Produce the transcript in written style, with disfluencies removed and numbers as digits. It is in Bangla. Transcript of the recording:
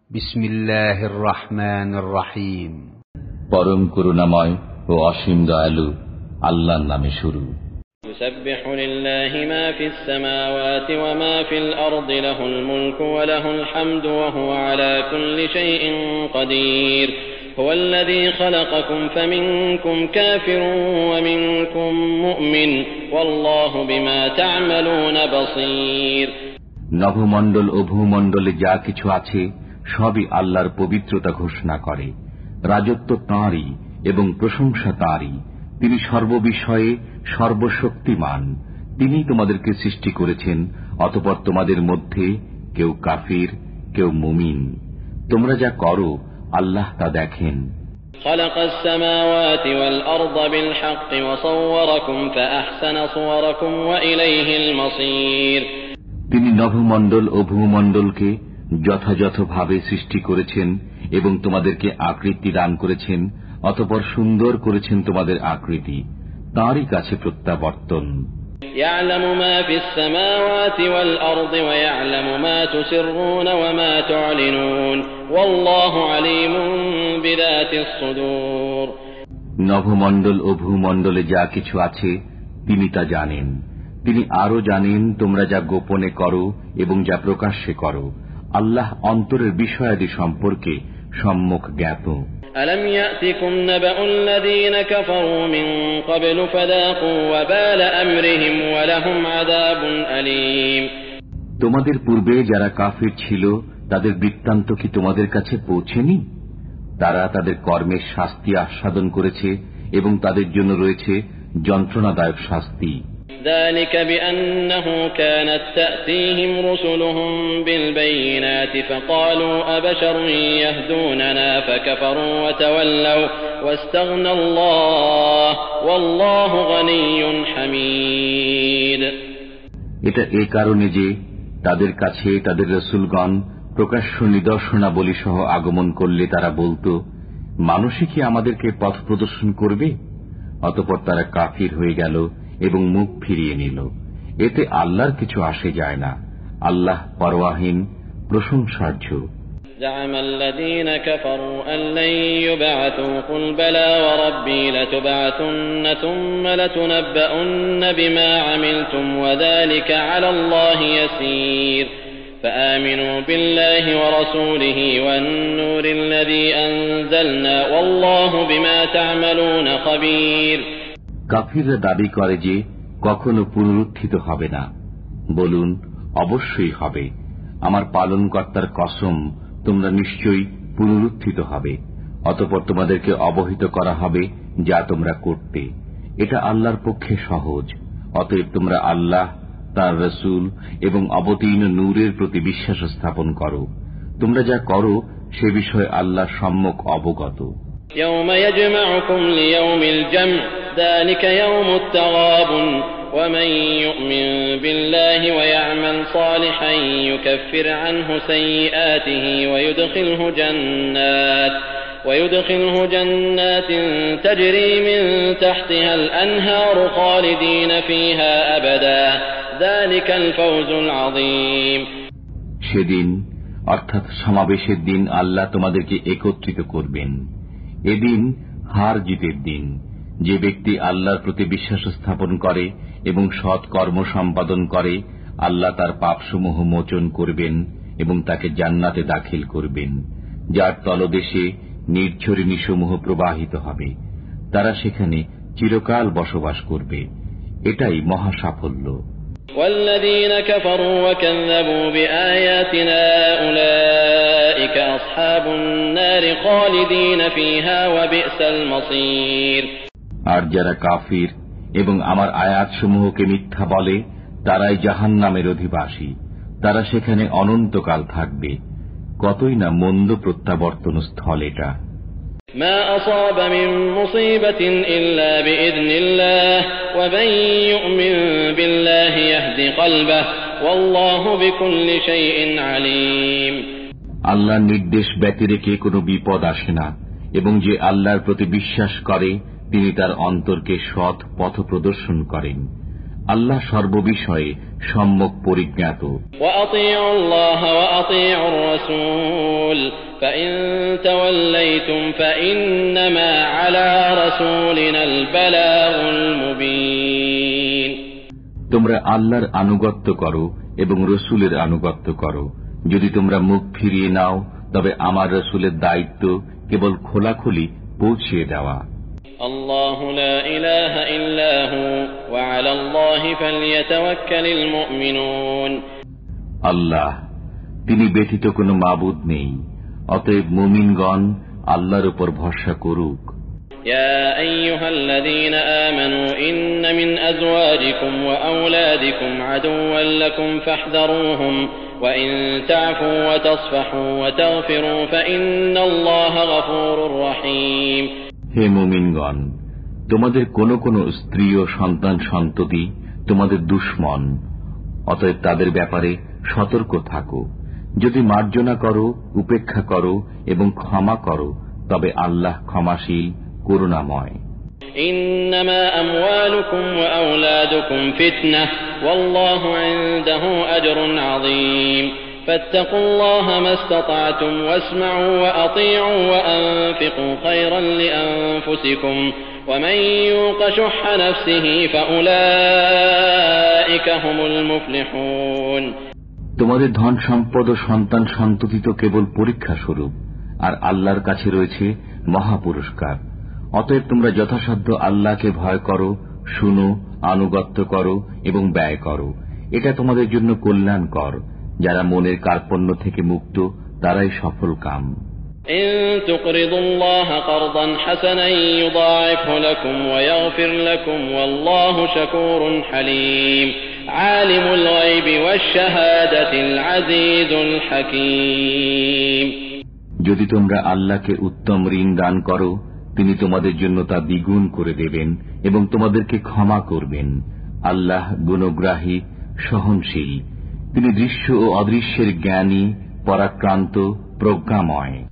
বিসমিল্লাহির রহমানির রহিম। পরম করুণাময় ও অসীম দয়ালু আল্লাহর নামে শুরু। ইউসাব্বিহু লিল্লাহি মা ফিস সামাওয়াতি ওয়া মা ফিল আরদি লাহুল মুলকু ওয়া লাহুল হামদু ওয়া হুয়া আলা কুল্লি শাইইন কাদির। হুয়াল্লাযী খালাকাকুম ফামিনকুম কাফিরুন ওয়া মিনকুম মুমিন ওয়াল্লাহু বিমা তা'মালুনা বাসীর। নভমণ্ডল ও ভূমণ্ডলে যা কিছু আছে সবই আল্লাহর পবিত্রতা ঘোষণা করে। রাজত্ব তাঁরই এবং প্রশংসা তাঁরই। তিনি সর্ববিষয়ে সর্বশক্তিমান। তিনি তোমাদেরকে সৃষ্টি করেছেন, অতঃপর তোমাদের মধ্যে কেউ কাফির, কেউ মুমিন। তোমরা যা করো আল্লাহ তা দেখেন। খালাকাস সামাওয়াতি ওয়াল আরদা বিল হাক্কি ওয়া সাওয়ারাকুম ফাআহসানা সুওয়ারাকুম ওয়া ইলাইহিল মাসীর। তিনি নভমণ্ডল ও ভূমণ্ডলকে যথাযথভাবে সৃষ্টি করেছেন এবং তোমাদেরকে আকৃতি দান করেছেন, অতঃপর সুন্দর করেছেন তোমাদের আকৃতি। তাঁরই কাছে প্রত্যাবর্তন। ইয়ালামু মা ফিস সামাওয়াতি ওয়াল আরদি ওয়া ইয়ালামু মা তুসিররুনা ওয়া মা তু'লিনুন ওয়াল্লাহু আলীমুন বিযাতিস সুদূর। নভমণ্ডল ও ভূমণ্ডলে যা কিছু আছে তিনি তা জানেন। তিনি আরো জানেন তোমরা যা গোপনে করো এবং যা প্রকাশ্যে করো। আল্লাহ অন্তরের বিষয়াদি সম্পর্কে সম্যক জ্ঞাত। আলাম ইয়াতিকুম নাবাউল্লাযীনা কাফারু মিন ক্বাবলু ফাযাকু ওয়াবালা আমরিহিম ওয়া লাহুম আযাবুন আলীম। তোমাদের পূর্বে যারা কাফির ছিল তাদের বৃত্তান্ত কি তোমাদের কাছে পৌঁছেনি? তারা তাদের কর্মের শাস্তি আস্বাদন করেছে এবং তাদের জন্য রয়েছে যন্ত্রণাদায়ক শাস্তি। ذلك بأنه كانت تأتيهم رسلهم بالبينات فقالوا أبشر يهدوننا فكفروا وتولوا واستغنى الله والله غني حميد। এটা এই কারণে যে তাদের কাছে তাদের রাসূলগণ প্রকাশ্য নিদর্শনাবলী সহ আগমন করলে তারা বলতো, মানুষই কি আমাদেরকে পথ প্রদর্শন করবে? অতঃপর তারা কাফির হয়ে গেল এবং মুখ ফিরিয়ে নিল। এতে আল্লাহর কিছু আসে যায় না। আল্লাহ পরওয়াহীন, প্রশংসার্য। زعم الذين كفروا أن لن يبعثوا قل بلى وربي لتبعثن ثم لتنبؤن بما عملتم وذلك على الله يسير فآمنوا بالله ورسوله والنور الذي أنزلنا والله بما تعملون خبير। কাফিররা দাবি করে যে কখনো পুনরুত্থিত হবে না। বলুন, অবশ্যই হবে। আমার পালনকর্তার কসম, তোমরা নিশ্চয়ই পুনরুত্থিত হবে। অতঃপর তোমাদেরকে অবহিত করা হবে যা তোমরা করতে। এটা আল্লাহর পক্ষে সহজ। অতএব তোমরা আল্লাহ, তার রাসূল এবং অবতীর্ণ নূরের প্রতি বিশ্বাস স্থাপন করো। তোমরা যা করো সে বিষয়ে আল্লাহ সম্যক অবগত। يوم يجمعكم ليوم الجمع ذلك يوم التغابن ومن يؤمن بالله ويعمل صالحا يكفر عنه سيئاته ويدخله جنات تجري من تحتها الأنهار خالدين فيها أبدا ذلك الفوز العظيم। সেদিন অর্থাৎ সমাবেশের দিন আল্লাহ তোমাদেরকে একত্রিত করবেন। এদিন হার জিতের দিন। যে ব্যক্তি আল্লাহর প্রতি বিশ্বাস স্থাপন করে এবং সৎ কর্ম সম্পাদন করে, আল্লাহ তার পাপসমূহ মোচন করবেন এবং তাকে জান্নাতে দাখিল করবেন, যার তলদেশে নির্ঝরিণীসমূহ প্রবাহিত হবে। তারা সেখানে চিরকাল বসবাস করবে। এটাই মহা সাফল্য। والذين كفروا وكذبوا بآياتنا أولئك أصحاب النار خالدين فيها وبئس المصير। আর যারা কাফির এবং আমার আয়াতসমূহকে মিথ্যা বলে তারাই জাহান্নামের অধিবাসী। তারা সেখানে অনন্তকাল থাকবে। কতই না মন্দ প্রত্যাবর্তন স্থল এটা। ما أصاب من مصيبة إلا بإذن الله ومن يؤمن بالله يهد قلبه والله بكل شيء عليم। আল্লাহর নির্দেশ ব্যতিরেকে কোনো বিপদ আসে না, এবং যে আল্লাহর প্রতি বিশ্বাস করে তিনি তার অন্তরকে সৎ পথ প্রদর্শন করেন। আল্লাহ সর্ববিষয়ে সম্যক পরিজ্ঞাত। وأطيعوا الله وأطيعوا الرسول فإن توليتم فإنما على رسولنا البلاغ المبين. তোমরা আল্লাহর আনুগত্য করো এবং রসুলের আনুগত্য করো। যদি তোমরা মুখ ফিরিয়ে নাও তবে আমার রসুলের দায়িত্ব কেবল খোলাখুলি পৌঁছিয়ে দেওয়া। আল্লাহু লা ইলাহা ইল্লা হু ওয়া আলা আল্লাহি ফালইয়াতাওয়াক্কালিল মুমিনুন। আল্লাহ, তিনি ব্যতীত কোনো মাবুদ নেই, অতএব মুমিনগণ আল্লাহর উপর ভরসা করুক। يا أيها الذين آمنوا إن من أزواجكم وأولادكم عدوا لكم فاحذروهم وإن تعفوا وتصفحوا وتغفروا فإن الله غفور رحيم. হে মুমিনগণ, তোমাদের কোন কোন স্ত্রী ও সন্তান সন্ততি তোমাদের দুশমন, অতএব তাদের ব্যাপারে সতর্ক থাকো। যদি মার্জনা করো, উপেক্ষা করো এবং ক্ষমা করো তবে আল্লাহ ক্ষমাশীল, করুণাময়। ইন্নামা আমওয়ালুকুম ওয়া আওলাদুকুম ফিতনাহ ওয়াল্লাহু ইনদাহু আজরুন আযীম ফাত্তাকুল্লাহা মাসতাতা'তুম ওয়াসমা'ু ওয়া আতি'উ ওয়া আনফিকু খায়রান লিআনফুসিকুম ওয়া মান ইউকা শুহহা নাফসিহি ফাউলাইকা হুমুল মুফলিহুন। তোমাদের ধন সম্পদ ও সন্তান সন্ততি তো কেবল পরীক্ষা স্বরূপ, আর আল্লাহর কাছে রয়েছে মহাপুরস্কার। অতএব তোমরা যথাসাধ্য আল্লাহকে ভয় করো, শুনো, আনুগত্য করো এবং ব্যয় করো। এটা তোমাদের জন্য কল্যাণকর। যারা মনের কার্পণ্য থেকে মুক্ত তারাই সফল কাম। ইন তুকরিদুল্লাহ কারদান হাসানান ইউদাইফহু লাকুম ওয়া ইয়াগফির লাকুম ওয়াল্লাহু শাকুরুন হালিম। আলিমুল গায়বি ওয়াশ শাহাদাতিল আজিজুল হাকীম। যদি তোমরা আল্লাহকে উত্তম ঋণ দান করো, তিনি তোমাদের জন্য তা দ্বিগুণ করে দেবেন এবং তোমাদেরকে ক্ষমা করবেন। আল্লাহ গুণগ্রাহী, সহনশীল। তিনি দৃশ্য ও অদৃশ্যের জ্ঞানী, পরাক্রান্ত, প্রজ্ঞাময়।